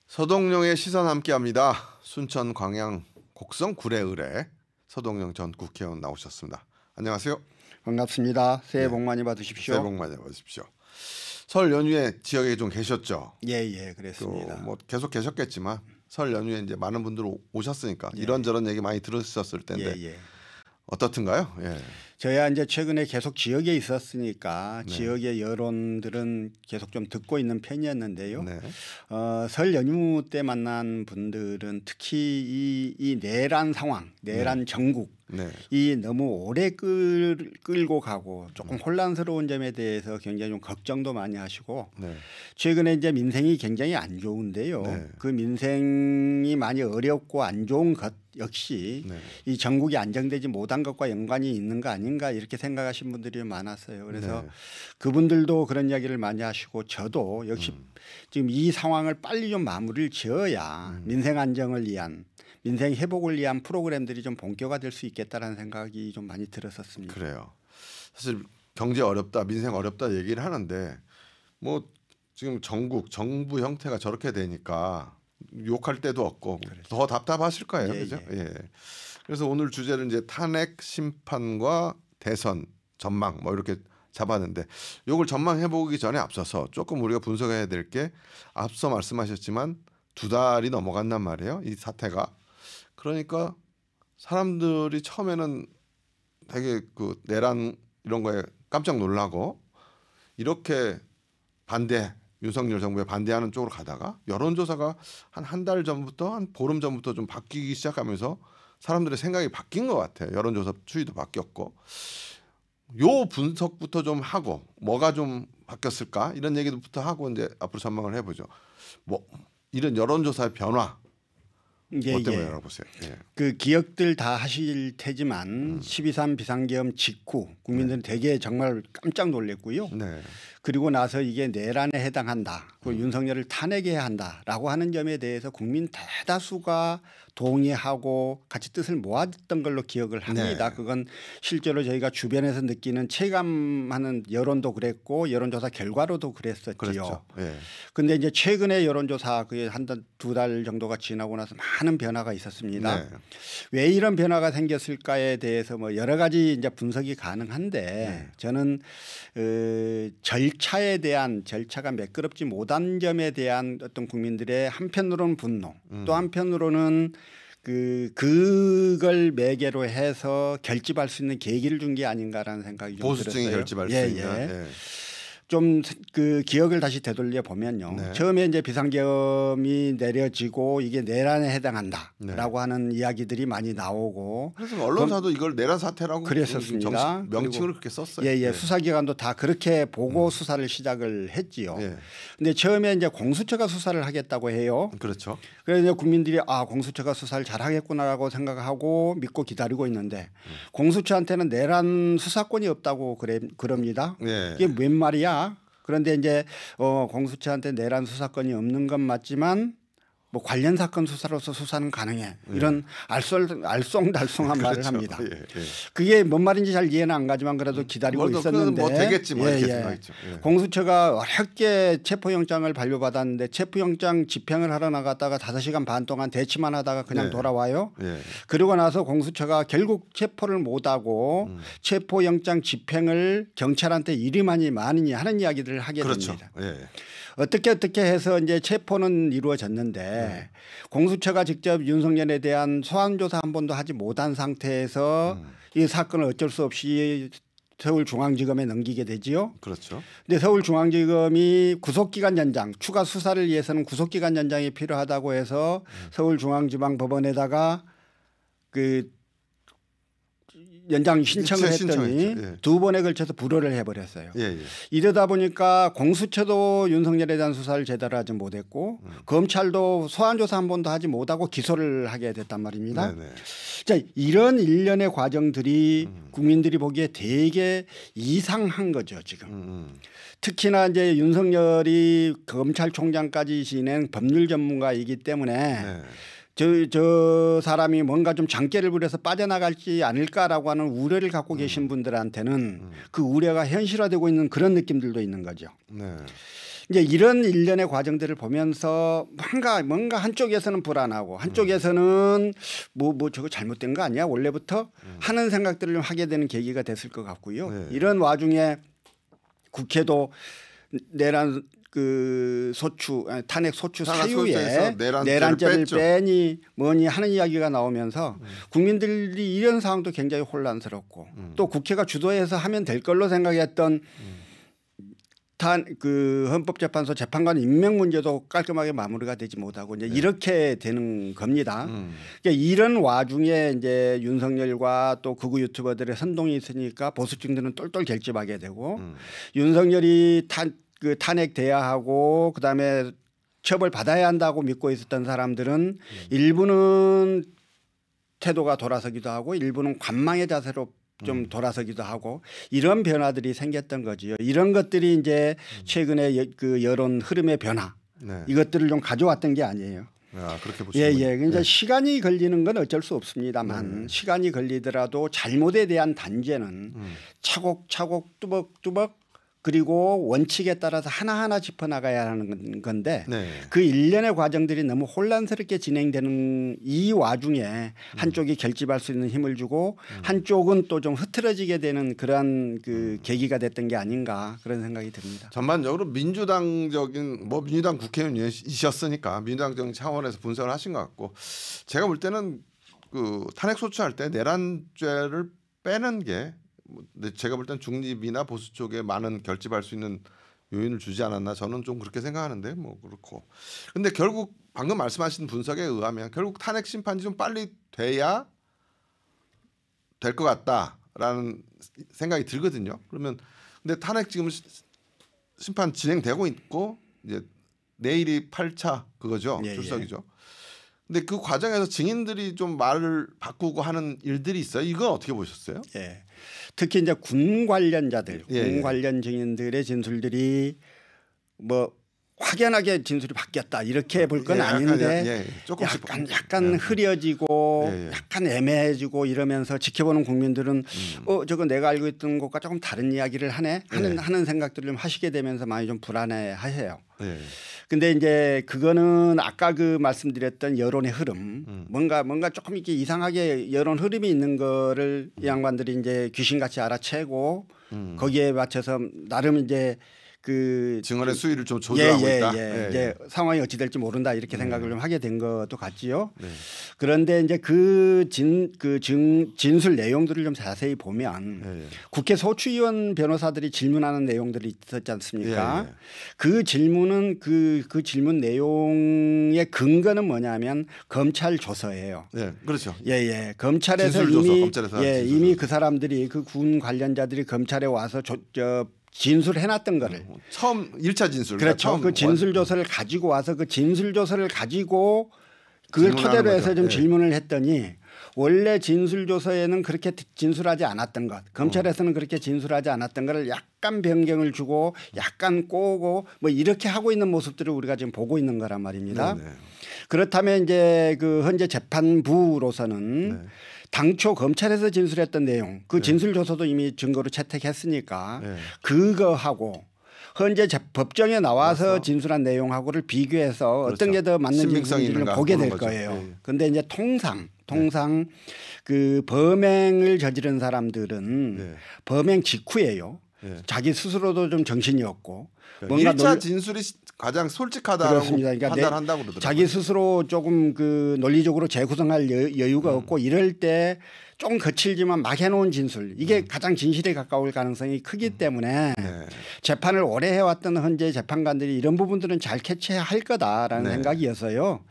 서동영의 시선 함께합니다. 순천 광양 곡성 구례을에 서동영 전 국회의원 나오셨습니다. 안녕하세요. 반갑습니다. 새해 복 많이 받으십시오. 새해 복 많이 받으십시오. 설 연휴에 지역에 좀 계셨죠? 예, 그랬습니다. 뭐 계속 계셨겠지만 설 연휴에 이제 많은 분들 오셨으니까 이런저런 얘기 많이 들으셨을 텐데 어떻든가요? 예. 저야 이제 최근에 계속 지역에 있었으니까 지역의 여론들은 계속 좀 듣고 있는 편이었는데요. 설 연휴 때 만난 분들은 특히 이 내란 상황, 내란 정국 이 너무 오래 끌고 가고 조금 혼란스러운 점에 대해서 굉장히 좀 걱정도 많이 하시고 최근에 이제 민생이 굉장히 안 좋은데요. 그 민생이 많이 어렵고 안 좋은 것 역시 이 전국이 안정되지 못한 것과 연관이 있는 거 아닌가 이렇게 생각하시는 분들이 많았어요. 그래서 그분들도 그런 이야기를 많이 하시고 저도 역시 지금 이 상황을 빨리 좀 마무리를 지어야 민생 안정을 위한 민생 회복을 위한 프로그램들이 좀 본격화될 수 있겠다라는 생각이 좀 많이 들었었습니다. 그래요. 사실 경제 어렵다, 민생 어렵다 얘기를 하는데 뭐 지금 정부 형태가 저렇게 되니까 욕할 때도 없고 더 답답하실 거예요, 그죠? 예. 그래서 오늘 주제는 이제 탄핵 심판과 대선 전망 뭐 이렇게 잡았는데 이걸 전망해 보기 전에 앞서서 조금 우리가 분석해야 될 게 앞서 말씀하셨지만 2달이 넘어간단 말이에요, 이 사태가. 그러니까 사람들이 처음에는 되게 그 내란 이런 거에 깜짝 놀라고 이렇게 윤석열 정부에 반대하는 쪽으로 가다가 여론조사가 한 달 전부터 한 보름 전부터 좀 바뀌기 시작하면서 사람들의 생각이 바뀐 것 같아요. 여론조사 추이도 바뀌었고 요 분석부터 좀 하고 뭐가 좀 바뀌었을까 이런 얘기부터 하고 이제 앞으로 전망을 해보죠. 뭐 이런 여론조사의 변화 어떻게 알아보세요? 그 기억들 다 하실 테지만 12.3 비상계엄 직후 국민들은 되게 정말 깜짝 놀랐고요. 그리고 나서 이게 내란에 해당한다. 윤석열을 탄핵해야 한다라고 하는 점에 대해서 국민 대다수가 동의하고 같이 뜻을 모았던 걸로 기억을 합니다. 그건 실제로 저희가 주변에서 느끼는 체감하는 여론도 그랬고 여론조사 결과로도 그랬었지요. 그런데 이제 최근에 여론조사 그게 한 두 달 정도가 지나고 나서 많은 변화가 있었습니다. 왜 이런 변화가 생겼을까에 대해서 뭐 여러 가지 이제 분석이 가능한데 저는 절차가 매끄럽지 못한 점에 대한 어떤 국민들의 한편으로는 분노 또 한편으로는 그걸 매개로 해서 결집할 수 있는 계기를 준 게 아닌가라는 생각이 좀 들었어요. 보수층이 결집할 수 있는. 좀 그 기억을 다시 되돌려 보면요. 처음에 이제 비상계엄이 내려지고 이게 내란에 해당한다라고 하는 이야기들이 많이 나오고. 그래서 언론사도 이걸 내란 사태라고 그랬었습니다. 명칭을 그렇게 썼어요. 수사기관도 다 그렇게 보고 수사를 시작을 했지요. 근데 처음에 이제 공수처가 수사를 하겠다고 해요. 그렇죠. 그래서 국민들이 공수처가 수사를 잘하겠구나라고 생각하고 믿고 기다리고 있는데 공수처한테는 내란 수사권이 없다고 그럽니다. 이게 웬 말이야? 그런데 이제 공수처한테 내란 수사권이 없는 건 맞지만 뭐 관련 사건 수사로서 수사는 가능해. 이런 알쏭달쏭한 말을 합니다. 그게 뭔 말인지 잘 이해는 안 가지만 그래도 기다리고 있었는데 뭐 되겠지 뭐 이렇게 생각했죠. 공수처가 어렵게 체포영장을 발부받았는데 체포영장 집행을 하러 나갔다가 5시간 반 동안 대치만 하다가 그냥 돌아와요. 그러고 나서 공수처가 결국 체포를 못하고 체포영장 집행을 경찰한테 일이 많으니 하는 이야기들을 하게 됩니다. 어떻게 해서 이제 체포는 이루어졌는데 공수처가 직접 윤석열에 대한 소환조사 한 번도 하지 못한 상태에서 이 사건을 어쩔 수 없이 서울중앙지검에 넘기게 되지요. 그렇죠. 근데 서울중앙지검이 구속기간 연장, 추가 수사를 위해서는 구속기간 연장이 필요하다고 해서 서울중앙지방법원에다가 그 연장 신청을 했더니 2번에 걸쳐서 불허를 해버렸어요. 이러다 보니까 공수처도 윤석열에 대한 수사를 제대로 하지 못했고 검찰도 소환조사 한 번도 하지 못하고 기소를 하게 됐단 말입니다. 자, 이런 일련의 과정들이 국민들이 보기에 되게 이상한 거죠 지금. 특히나 이제 윤석열이 검찰총장까지 지낸 법률 전문가이기 때문에 저 사람이 뭔가 좀 장깨를 부려서 빠져나갈지 않을까라고 하는 우려를 갖고 계신 분들한테는 그 우려가 현실화되고 있는 그런 느낌들도 있는 거죠. 이제 이런 일련의 과정들을 보면서 뭔가 한쪽에서는 불안하고 한쪽에서는 뭐 저거 잘못된 거 아니야 원래부터 하는 생각들을 좀 하게 되는 계기가 됐을 것 같고요. 네. 이런 와중에 국회도 내란 탄핵 소추 사유에 내란죄를 빼니 뭐니 하는 이야기가 나오면서 국민들이 이런 상황도 굉장히 혼란스럽고 또 국회가 주도해서 하면 될 걸로 생각했던 헌법재판소 재판관 임명 문제도 깔끔하게 마무리가 되지 못하고 이제 이렇게 되는 겁니다. 그러니까 이런 와중에 이제 윤석열과 또 극우 유튜버들의 선동이 있으니까 보수층들은 똘똘 결집하게 되고 윤석열이 탄핵돼야 하고 그다음에 처벌 받아야 한다고 믿고 있었던 사람들은 일부는 태도가 돌아서기도 하고 일부는 관망의 자세로 좀 돌아서기도 하고 이런 변화들이 생겼던 거지요. 이런 것들이 이제 최근에 그 여론 흐름의 변화 이것들을 좀 가져왔던 게 아니에요. 그렇게 보시면 그러니까 시간이 걸리는 건 어쩔 수 없습니다만 시간이 걸리더라도 잘못에 대한 단죄는 차곡차곡 뚜벅뚜벅 그리고 원칙에 따라서 하나하나 짚어나가야 하는 건데 그 일련의 과정들이 너무 혼란스럽게 진행되는 이 와중에 한쪽이 결집할 수 있는 힘을 주고 한쪽은 또 좀 흐트러지게 되는 그러한 계기가 됐던 게 아닌가 그런 생각이 듭니다. 전반적으로 민주당적인 민주당 국회의원이셨으니까 민주당적인 차원에서 분석을 하신 것 같고 제가 볼 때는 탄핵 소추할 때 내란죄를 빼는 게 제가 볼 땐 중립이나 보수 쪽에 많은 결집할 수 있는 요인을 주지 않았나 저는 좀 그렇게 생각하는데 그렇고 근데 결국 방금 말씀하신 분석에 의하면 결국 탄핵 심판이 좀 빨리 돼야 될 것 같다라는 생각이 들거든요. 그러면 근데 탄핵 지금 심판 진행되고 있고 이제 내일이 8차 그거죠. 출석이죠. 근데 그 과정에서 증인들이 좀 말을 바꾸고 하는 일들이 있어요. 이건 어떻게 보셨어요? 특히 이제 군 관련자들, 군 관련 증인들의 진술들이 확연하게 진술이 바뀌었다 이렇게 볼 건 아닌데 약간 흐려지고 약간 애매해지고 이러면서 지켜보는 국민들은 저거 내가 알고 있던 것과 조금 다른 이야기를 하는 생각들을 좀 하시게 되면서 많이 좀 불안해하세요. 근데 이제 그거는 아까 말씀드렸던 여론의 흐름 뭔가 조금 이렇게 이상하게 여론 흐름이 있는 거를 이 양반들이 이제 귀신같이 알아채고 거기에 맞춰서 나름 이제 증언의 수위를 좀 조절하고 있다. 이제 상황이 어찌 될지 모른다 이렇게 생각을 좀 하게 된 것도 같지요. 그런데 이제 진술 내용들을 좀 자세히 보면 국회 소추위원 변호사들이 질문하는 내용들이 있었지 않습니까? 그 질문은 그 질문 내용의 근거는 뭐냐면 검찰 조서예요. 그렇죠. 검찰에서 이미 그 사람들이 그 군 관련자들이 검찰에 와서 진술해놨던 거를 처음 1차 진술 그렇죠. 그 진술 조서를 가지고 와서 그 진술 조서를 가지고 그걸 토대로 해서 좀 질문을 했더니 원래 진술 조서에는 그렇게 진술하지 않았던 것 검찰에서는 그렇게 진술하지 않았던 것을 약간 변경을 주고 약간 꼬고 이렇게 하고 있는 모습들을 우리가 지금 보고 있는 거란 말입니다. 그렇다면 이제 현재 재판부로서는 당초 검찰에서 진술했던 내용 그 진술 조서도 이미 증거로 채택했으니까 그거하고 현재 법정에 나와서 진술한 내용하고를 비교해서 어떤 게 더 맞는지 보게 될 거예요. 그런데 이제 통상 그 범행을 저지른 사람들은 범행 직후예요. 자기 스스로도 좀 정신이 없고 뭔가 1차 진술이 가장 솔직하다고 그러니까 판단한다고 그러더라고요. 자기 스스로 조금 논리적으로 재구성할 여유가 없고 이럴 때 좀 거칠지만 막 해놓은 진술 이게 가장 진실에 가까울 가능성이 크기 때문에 재판을 오래 해왔던 현재 재판관들이 이런 부분들은 잘 캐치할 거다라는 생각이어서요.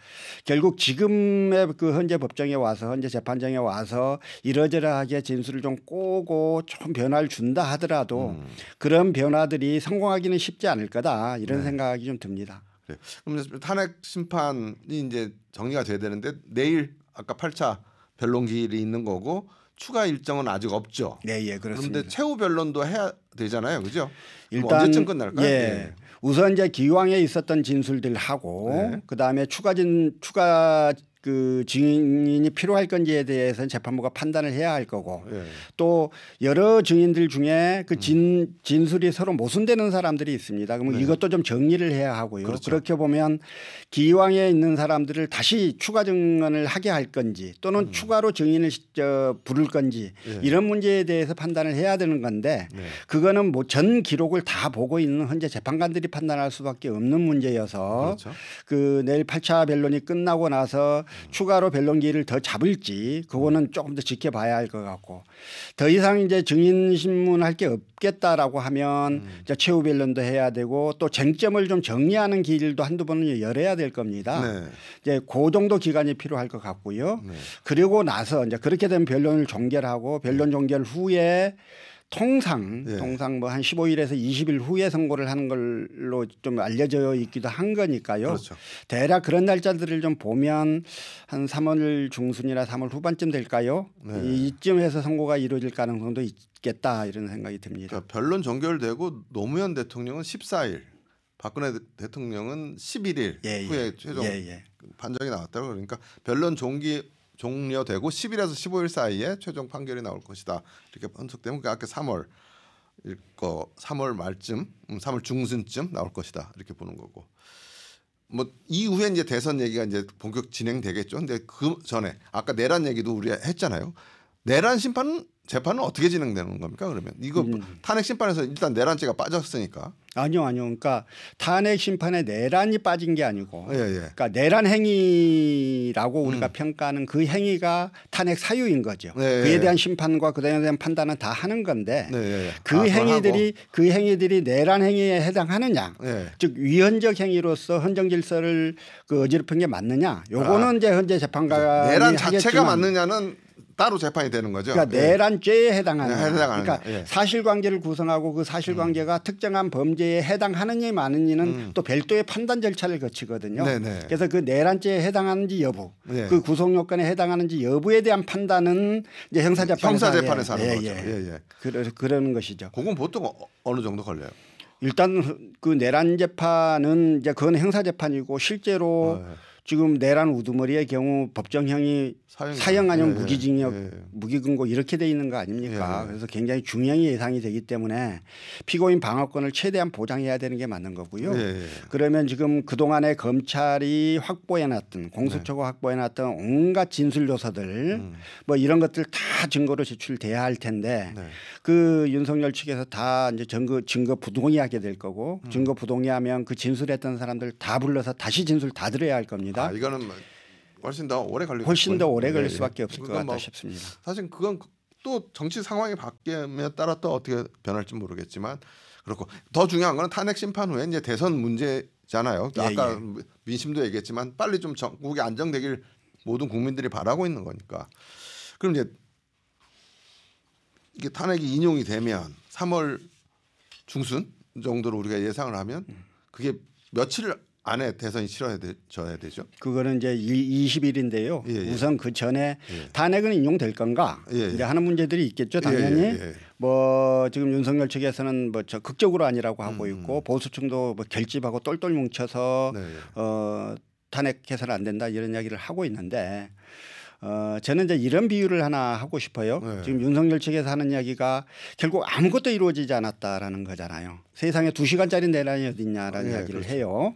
결국 지금의 현재 법정에 와서 현재 재판정에 와서 이러저러하게 진술을 좀 꼬고 조금 변화를 준다 하더라도 그런 변화들이 성공하기는 쉽지 않을 거다 이런 생각이 좀 듭니다. 그럼 탄핵 심판이 이제 정리가 돼야 되는데 내일 아까 8차 변론 기일이 있는 거고 추가 일정은 아직 없죠. 그렇습니다. 그런데 최후 변론도 해야 되잖아요, 그죠? 일단 언제쯤 끝날까요? 예. 우선 이제 기왕에 있었던 진술들하고 그다음에 추가 그 증인이 필요할 건지에 대해서는 재판부가 판단을 해야 할 거고 또 여러 증인들 중에 그 진술이 서로 모순되는 사람들이 있습니다. 그러면 이것도 좀 정리를 해야 하고요. 그렇죠. 그렇게 보면 기왕에 있는 사람들을 다시 추가 증언을 하게 할 건지 또는 추가로 증인을 부를 건지 이런 문제에 대해서 판단을 해야 되는 건데 그거는 뭐 전 기록을 다 보고 있는 현재 재판관들이 판단할 수밖에 없는 문제여서 그렇죠. 그 내일 8차 변론이 끝나고 나서 추가로 변론기를 더 잡을지 그거는 조금 더 지켜봐야 할 것 같고 더 이상 이제 증인 신문할 게 없겠다라고 하면 이제 최후 변론도 해야 되고 또 쟁점을 좀 정리하는 길도 한두 번은 열어야 될 겁니다. 이제 그 정도 기간이 필요할 것 같고요. 그리고 나서 이제 그렇게 되면 변론을 종결하고 변론 종결 후에 통상 뭐 한 15일에서 20일 후에 선고를 하는 걸로 좀 알려져 있기도 한 거니까요. 그렇죠. 대략 그런 날짜들을 좀 보면 한 3월 중순이나 3월 후반쯤 될까요? 이쯤에서 선고가 이루어질 가능성도 있겠다 이런 생각이 듭니다. 그러니까 변론 종결되고 노무현 대통령은 14일, 박근혜 대통령은 11일 후에 최종 판정이 나왔다고 그러니까 변론 종료되고 10일에서 15일 사이에 최종 판결이 나올 것이다. 이렇게 분석되면 아까 3월 말쯤, 3월 중순쯤 나올 것이다. 이렇게 보는 거고. 뭐 이후에 이제 대선 얘기가 이제 본격 진행되겠죠. 근데 그 전에 아까 내란 얘기도 우리가 했잖아요. 내란 재판은 어떻게 진행되는 겁니까? 그러면 이거 탄핵 심판에서 일단 내란죄가 빠졌으니까. 아니요. 그러니까 탄핵 심판에 내란이 빠진 게 아니고 그러니까 내란 행위라고 우리가 평가하는 그 행위가 탄핵 사유인 거죠. 그에 대한 심판과 그에 대한 판단은 다 하는 건데 그 행위들이 내란 행위에 해당하느냐 즉 위헌적 행위로서 헌정 질서를 그 어지럽힌 게 맞느냐 요거는 이제 현재 재판관이 내란 자체가 맞느냐는 따로 재판이 되는 거죠. 그러니까 내란죄에 해당하는. 그러니까 사실관계를 구성하고 그 사실관계가 특정한 범죄에 해당하느냐 마느냐는 또 별도의 판단 절차를 거치거든요. 그래서 그 내란죄에 해당하는지 여부, 그 구성 요건에 해당하는지 여부에 대한 판단은 이제 형사재판에서 하는 거죠. 그러는 것이죠. 그건 보통 어느 정도 걸려요? 일단 그 내란 재판은 이제 그건 형사재판이고 실제로 지금 내란 우두머리의 경우 법정형이 사형 아니면 무기징역, 무기금고 이렇게 돼 있는 거 아닙니까? 그래서 굉장히 중형이 예상이 되기 때문에 피고인 방어권을 최대한 보장해야 되는 게 맞는 거고요. 그러면 지금 그동안에 검찰이 확보해놨던 공수처가 확보해놨던 온갖 진술 요소들 뭐 이런 것들 다 증거로 제출돼야 할 텐데 그 윤석열 측에서 다 이제 증거 부동의하게 될 거고 증거 부동의하면 그 진술했던 사람들 다 불러서 다시 진술 다 들어야 할 겁니다. 이거는 훨씬 더 오래 걸릴 수밖에 없을 것 같다 싶습니다. 사실 그건 또 정치 상황이 바뀌면 따라 또 어떻게 변할지 모르겠지만 그렇고 더 중요한 건 탄핵 심판 후에 이제 대선 문제잖아요. 아까 민심도 얘기했지만 빨리 좀 전국이 안정되길 모든 국민들이 바라고 있는 거니까. 그럼 이제 이게 탄핵이 인용이 되면 3월 중순 정도로 우리가 예상을 하면 그게 며칠 안에 대선이 치러져야 되죠. 그거는 이제 20일인데요. 우선 그 전에 탄핵은 인용될 건가 이제 하는 문제들이 있겠죠. 당연히 뭐 지금 윤석열 측에서는 뭐 저 극적으로 아니라고 하고 있고 보수층도 뭐 결집하고 똘똘 뭉쳐서 탄핵해서는 안 된다 이런 이야기를 하고 있는데 저는 이제 이런 비유를 하나 하고 싶어요. 지금 윤석열 측에서 하는 이야기가 결국 아무것도 이루어지지 않았다라는 거잖아요. 세상에 2시간짜리 내란이 어딨냐라는 이야기를 해요.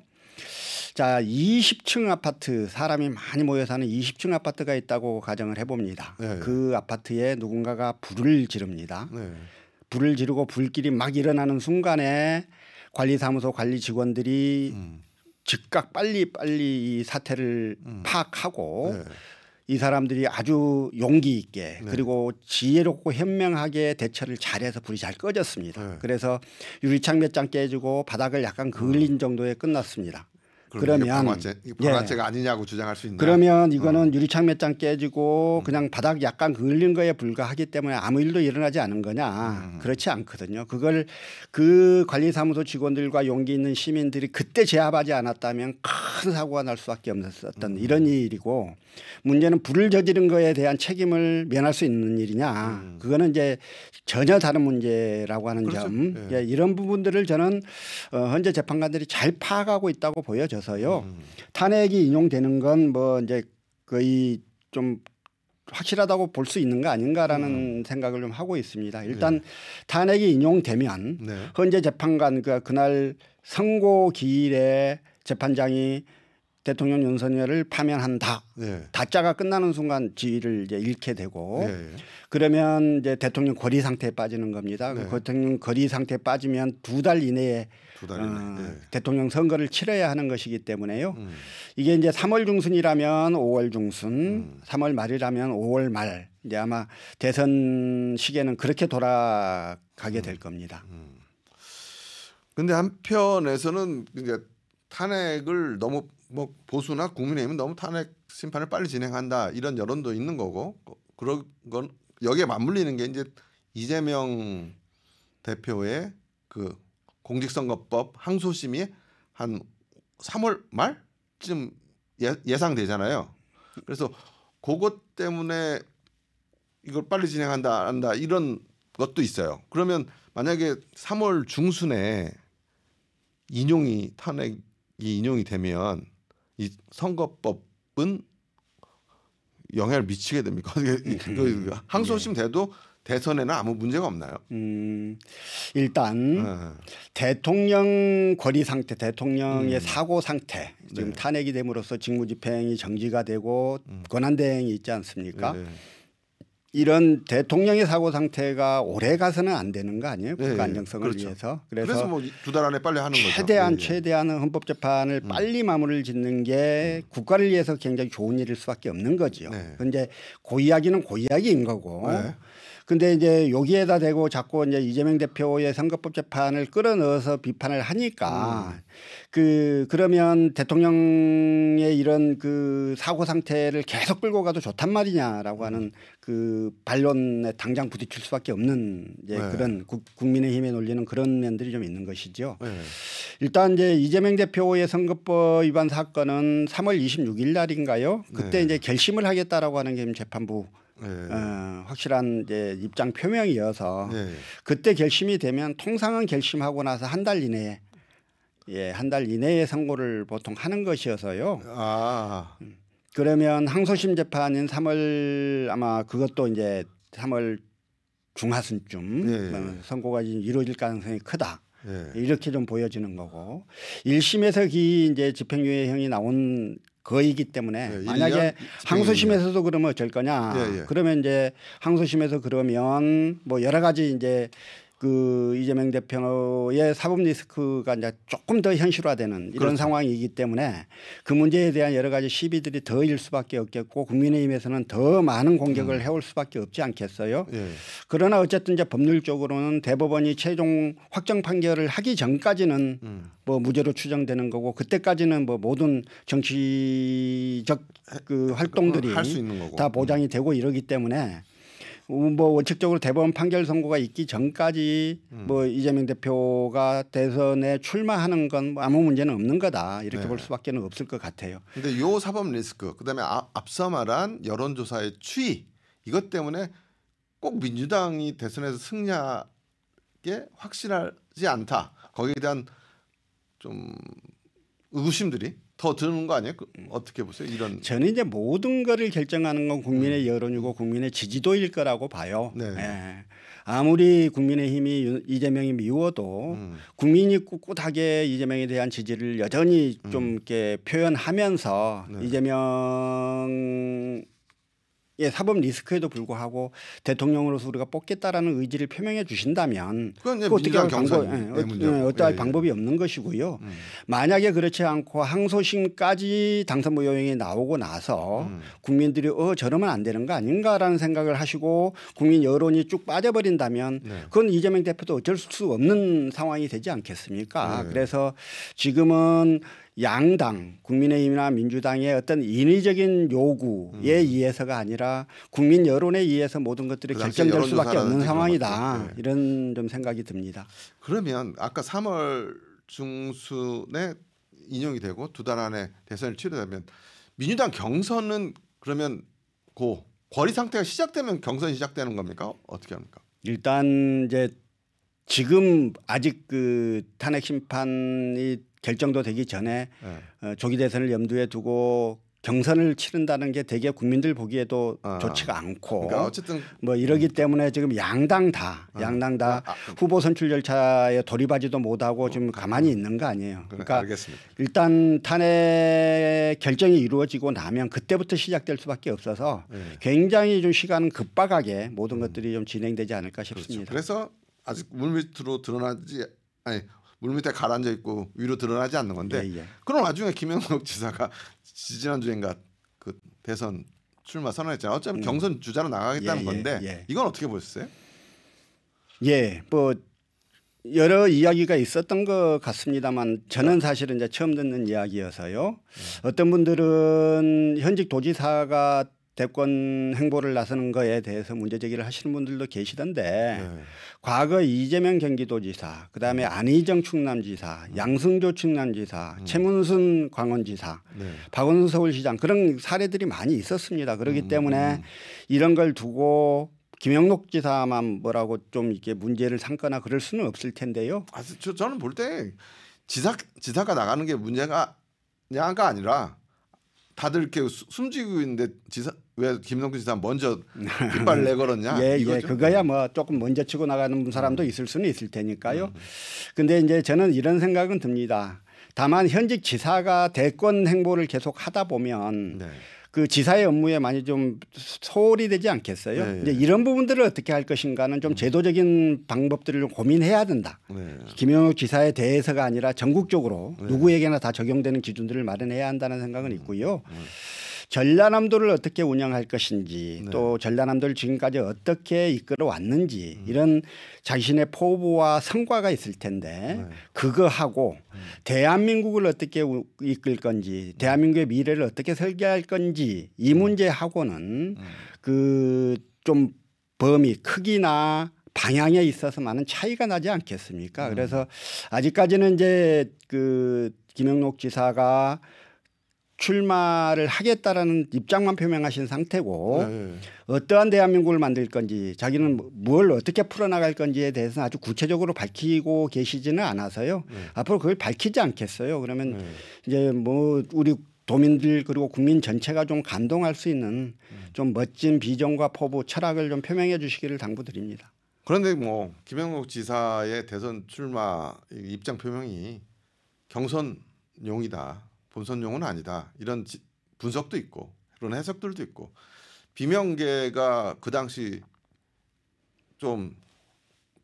자, 20층 아파트 사람이 많이 모여 사는 20층 아파트가 있다고 가정을 해봅니다. 그 아파트에 누군가가 불을 지릅니다. 불을 지르고 불길이 막 일어나는 순간에 관리사무소 관리 직원들이 즉각 빨리 이 사태를 파악하고 이 사람들이 아주 용기 있게 그리고 지혜롭고 현명하게 대처를 잘해서 불이 잘 꺼졌습니다. 그래서 유리창 몇 장 깨지고 바닥을 약간 그을린 정도에 끝났습니다. 그러면 방아쇠가 아니냐고 주장할 수 있나? 그러면 이거는 유리창 몇 장 깨지고 그냥 바닥 약간 그을린 거에 불과하기 때문에 아무 일도 일어나지 않은 거냐? 그렇지 않거든요. 그걸 그 관리사무소 직원들과 용기 있는 시민들이 그때 제압하지 않았다면 큰 사고가 날 수밖에 없었던 이런 일이고, 문제는 불을 저지른 거에 대한 책임을 면할 수 있는 일이냐? 그거는 이제 전혀 다른 문제라고 하는 그렇죠. 점. 예, 이런 부분들을 저는 현재 재판관들이 잘 파악하고 있다고 보여져서요. 탄핵이 인용되는 건 뭐 이제 거의 좀 확실하다고 볼 수 있는 거 아닌가라는 생각을 좀 하고 있습니다. 일단 탄핵이 인용되면 현재 재판관 그날 선고 기일에 재판장이 대통령 윤석열을 파면한다. 다짜가 끝나는 순간 지위를 이제 잃게 되고 그러면 이제 대통령 거리 상태에 빠지는 겁니다. 그 대통령 거리 상태에 빠지면 2달 이내에 대통령 선거를 치러야 하는 것이기 때문에요. 이게 이제 3월 중순이라면 5월 중순, 3월 말이라면 5월 말. 이제 아마 대선 시기에는 그렇게 돌아가게 될 겁니다. 근데 한편에서는 이제 탄핵을 너무 뭐 보수나 국민의힘은 너무 탄핵 심판을 빨리 진행한다 이런 여론도 있는 거고, 그런 건 여기에 맞물리는 게 이제 이재명 대표의 그 공직선거법 항소심이 한 3월 말쯤 예상되잖아요. 그래서 그것 때문에 이걸 빨리 진행한다 한다 이런 것도 있어요. 그러면 만약에 3월 중순에 탄핵이 인용이 되면 이 선거법은 영향을 미치게 됩니까? 항소심 돼도 대선에는 아무 문제가 없나요? 일단 대통령 거리 상태, 대통령의 사고 상태, 지금 탄핵이 됨으로써 직무집행이 정지가 되고 권한대행이 있지 않습니까? 이런 대통령의 사고 상태가 오래 가서는 안 되는 거 아니에요? 국가 안정성을 그렇죠. 위해서. 그래서 뭐 2달 안에 빨리 하는 거죠. 최대한 헌법재판을 빨리 마무리를 짓는 게 국가를 위해서 굉장히 좋은 일일 수밖에 없는 거죠. 그런데 그 이야기는 그 이야기인 거고. 근데 이제 여기에다 대고 자꾸 이제 이재명 대표의 선거법 재판을 끌어넣어서 비판을 하니까 그러면 대통령의 이런 그 사고 상태를 계속 끌고 가도 좋단 말이냐라고 하는 그 반론에 당장 부딪힐 수밖에 없는 이제 그런 국민의힘에 놀리는 그런 면들이 좀 있는 것이죠. 일단 이제 이재명 대표의 선거법 위반 사건은 3월 26일 날인가요? 그때 이제 결심을 하겠다라고 하는 게 재판부 확실한 이제 입장 표명이어서 그때 결심이 되면 통상은 결심하고 나서 한 달 이내에 한 달 이내에 선고를 보통 하는 것이어서요. 그러면 항소심 재판인 3월 아마 그것도 이제 3월 중하순쯤 선고가 이루어질 가능성이 크다. 이렇게 좀 보여지는 거고 1심에서 이제 집행유예형이 나온 거이기 때문에 만약에 항소심에서도 그러면 어쩔 거냐? 그러면 이제 항소심에서 그러면 뭐 여러 가지 이제 그 이재명 대표의 사법 리스크가 이제 조금 더 현실화되는 이런 상황이기 때문에 그 문제에 대한 여러 가지 시비들이 더일 수밖에 없겠고 국민의힘에서는 더 많은 공격을 해올 수밖에 없지 않겠어요. 그러나 어쨌든 이제 법률적으로는 대법원이 최종 확정 판결을 하기 전까지는 뭐 무죄로 추정되는 거고 그때까지는 뭐 모든 정치적 그 활동들이 할 수 있는 거고. 다 보장이 되고 이러기 때문에 뭐 원칙적으로 대법원 판결 선고가 있기 전까지 뭐 이재명 대표가 대선에 출마하는 건 아무 문제는 없는 거다 이렇게 볼 수밖에 없을 것 같아요. 그런데 요 사법 리스크 그다음에 앞서 말한 여론조사의 추이 이것 때문에 꼭 민주당이 대선에서 승리하게 확실하지 않다. 거기에 대한 좀 의구심들이 더 드는 거 아니에요? 어떻게 보세요? 이런 저는 이제 모든 거를 결정하는 건 국민의 여론이고 국민의 지지도일 거라고 봐요. 아무리 국민의힘이 이재명이 미워도 국민이 꿋꿋하게 이재명에 대한 지지를 여전히 좀 이렇게 표현하면서 이재명의 사법 리스크에도 불구하고 대통령으로서 우리가 뽑겠다라는 의지를 표명해 주신다면 어떻게 할 어떠할 방법이 없는 것이고요. 만약에 그렇지 않고 항소심까지 당선부 요용이 나오고 나서 국민들이 저러면 안 되는 거 아닌가라는 생각을 하시고 국민 여론이 쭉 빠져버린다면 그건 이재명 대표도 어쩔 수 없는 상황이 되지 않겠습니까? 그래서 지금은 양당 국민의힘이나 민주당의 어떤 인위적인 요구에 의해서가 아니라 국민 여론에 의해서 모든 것들이 결정될 수밖에 없는 상황이다. 네. 이런 좀 생각이 듭니다. 그러면 아까 3월 중순에 인용이 되고 두 달 안에 대선이 치러되면 민주당 경선은 그러면 거리 상태가 시작되면 경선이 시작되는 겁니까? 어떻게 합니까? 일단 이제 지금 아직 그 탄핵 심판이 결정도 되기 전에 조기 대선을 염두에 두고 경선을 치른다는 게 되게 국민들 보기에도 좋지가 않고 그러니까 어쨌든 뭐 이러기 때문에 지금 양당 다 후보 선출 절차에 돌입하지도 못하고 지금 가만히 있는 거 아니에요. 그러니까 알겠습니다. 일단 탄핵 결정이 이루어지고 나면 그때부터 시작될 수밖에 없어서 굉장히 좀 시간은 급박하게 모든 것들이 좀 진행되지 않을까 싶습니다. 그렇죠. 그래서 아직 물밑으로 드러나지 물밑에 가라앉아 있고 위로 드러나지 않는 건데 그런 와중에 김영록 지사가 지난주인가 그 대선 출마 선언했잖아요. 어차피 경선 주자로 나가겠다는 건데 이건 어떻게 보셨어요? 뭐 여러 이야기가 있었던 것 같습니다만 저는 사실은 이제 처음 듣는 이야기여서요. 어떤 분들은 현직 도지사가 대권 행보를 나서는 거에 대해서 문제 제기를 하시는 분들도 계시던데 과거 이재명 경기도지사, 그다음에 안희정 충남지사, 양승조 충남지사, 최문순 광원지사, 박원순 서울시장 그런 사례들이 많이 있었습니다. 그렇기 때문에 이런 걸 두고 김영록 지사만 뭐라고 좀 이렇게 문제를 삼거나 그럴 수는 없을 텐데요. 저는 볼 때 지사가 나가는 게 문제가 아니라 다들 이렇게 숨지고 있는데 왜 김성근 지사 먼저 깃발 내걸었냐? 그거야 뭐 조금 먼저 치고 나가는 사람도 있을 수는 있을 테니까요. 근데 이제 저는 이런 생각은 듭니다. 다만 현직 지사가 대권 행보를 계속 하다 보면 그 지사의 업무에 많이 좀 소홀히 되지 않겠어요? 이제 이런 부분들을 어떻게 할 것인가는 좀 제도적인 방법들을 좀 고민해야 된다. 김영욱 지사에 대해서가 아니라 전국적으로 누구에게나 다 적용되는 기준들을 마련해야 한다는 생각은 있고요. 전라남도를 어떻게 운영할 것인지 또 전라남도를 지금까지 어떻게 이끌어 왔는지 이런 자신의 포부와 성과가 있을 텐데 그거 하고 대한민국을 어떻게 이끌 건지 대한민국의 미래를 어떻게 설계할 건지 이 문제하고는 그 좀 범위 크기나 방향에 있어서 많은 차이가 나지 않겠습니까? 그래서 아직까지는 이제 그 김영록 지사가 출마를 하겠다라는 입장만 표명하신 상태고 어떠한 대한민국을 만들 건지 자기는 뭘 어떻게 풀어나갈 건지에 대해서는 아주 구체적으로 밝히고 계시지는 않아서요. 앞으로 그걸 밝히지 않겠어요. 그러면 이제 뭐 우리 도민들 그리고 국민 전체가 좀 감동할 수 있는 좀 멋진 비전과 포부 철학을 좀 표명해 주시기를 당부드립니다. 그런데 뭐 김영록 지사의 대선 출마 입장 표명이 경선용이다. 본선용은 아니다. 이런 분석도 있고 그런 해석들도 있고 비명계가 그 당시 좀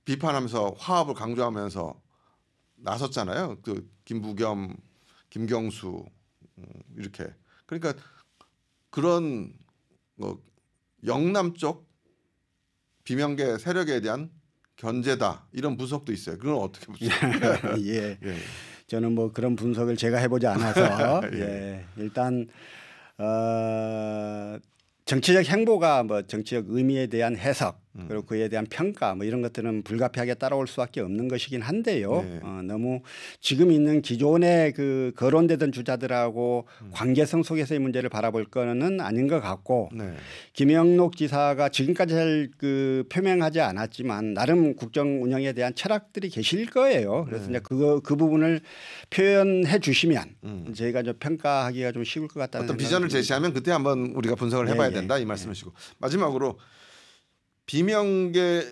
비판하면서 화합을 강조하면서 나섰잖아요. 그 김부겸, 김경수 이렇게 그러니까 그런 뭐 영남 쪽 비명계 세력에 대한 견제다 이런 분석도 있어요. 그건 어떻게 보세요? 저는 뭐 그런 분석을 제가 해보지 않아서 일단 정치적 행보가 뭐 정치적 의미에 대한 해석 그리고 그에 대한 평가 뭐 이런 것들은 불가피하게 따라올 수밖에 없는 것이긴 한데요. 너무 지금 있는 기존의 그 거론되던 주자들하고 관계성 속에서의 문제를 바라볼 거는 아닌 것 같고 김영록 지사가 지금까지 그 표명하지 않았지만 나름 국정 운영에 대한 철학들이 계실 거예요. 그래서 이제 그 부분을 표현해 주시면 저희가 좀 평가하기가 좀 쉬울 것 같다는 어떤 비전을 제시하면 그때 한번 우리가 분석을 해봐야 된다 이 말씀이시고 마지막으로 비명계에서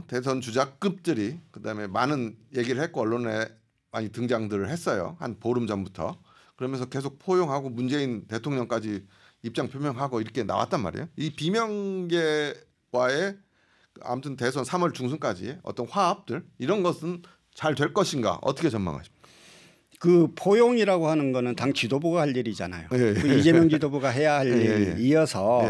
대선 주자급들이 그다음에 많은 얘기를 했고 언론에 많이 등장들을 했어요. 한 보름 전부터. 그러면서 계속 포용하고 문재인 대통령까지 입장 표명하고 이렇게 나왔단 말이에요. 이 비명계와의 아무튼 대선 3월 중순까지 어떤 화합들 이런 것은 잘 될 것인가 어떻게 전망하십니까? 그 포용이라고 하는 거는 당 지도부가 할 일이잖아요. 그 이재명 지도부가 해야 할 일이어서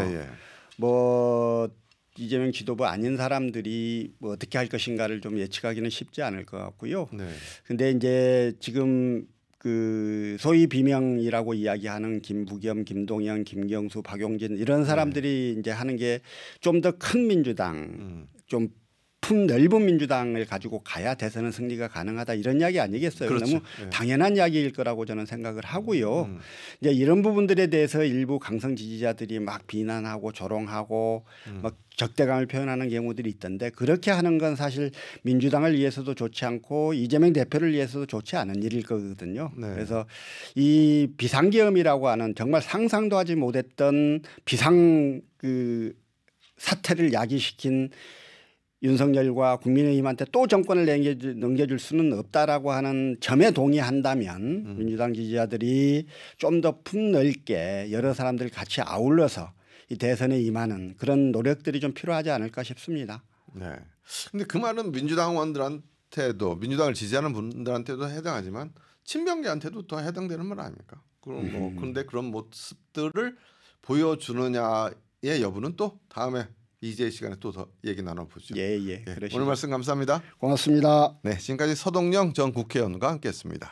뭐 이재명 지도부 아닌 사람들이 뭐 어떻게 할 것인가를 좀 예측하기는 쉽지 않을 것 같고요. 근데 이제 지금 그 소위 비명이라고 이야기하는 김부겸, 김동연, 김경수, 박용진 이런 사람들이 이제 하는 게 좀 더 큰 민주당, 좀 품 넓은 민주당을 가지고 가야 대선은 승리가 가능하다 이런 이야기 아니겠어요? 그렇죠. 너무 당연한 이야기일 거라고 저는 생각을 하고요. 이제 이런 부분들에 대해서 일부 강성 지지자들이 막 비난하고 조롱하고 막 적대감을 표현하는 경우들이 있던데 그렇게 하는 건 사실 민주당을 위해서도 좋지 않고 이재명 대표를 위해서도 좋지 않은 일일 거거든요. 네. 그래서 이 비상계엄이라고 하는 정말 상상도 하지 못했던 비상 그 사태를 야기시킨 윤석열과 국민의힘한테 또 정권을 넘겨줄 수는 없다라고 하는 점에 동의한다면 민주당 지지자들이 좀 더 폭넓게 여러 사람들 같이 아울러서 이 대선에 임하는 그런 노력들이 좀 필요하지 않을까 싶습니다. 네. 근데 그 말은 민주당원들한테도 민주당을 지지하는 분들한테도 해당하지만 친명계한테도 더 해당되는 말 아닙니까? 그럼 뭐 그런데 그런 모습들을 보여주느냐의 여부는 또 다음에 이제 시간에 또 더 얘기 나눠보죠. 예. 오늘 말씀 감사합니다. 고맙습니다. 네, 지금까지 서동영 전 국회의원과 함께했습니다.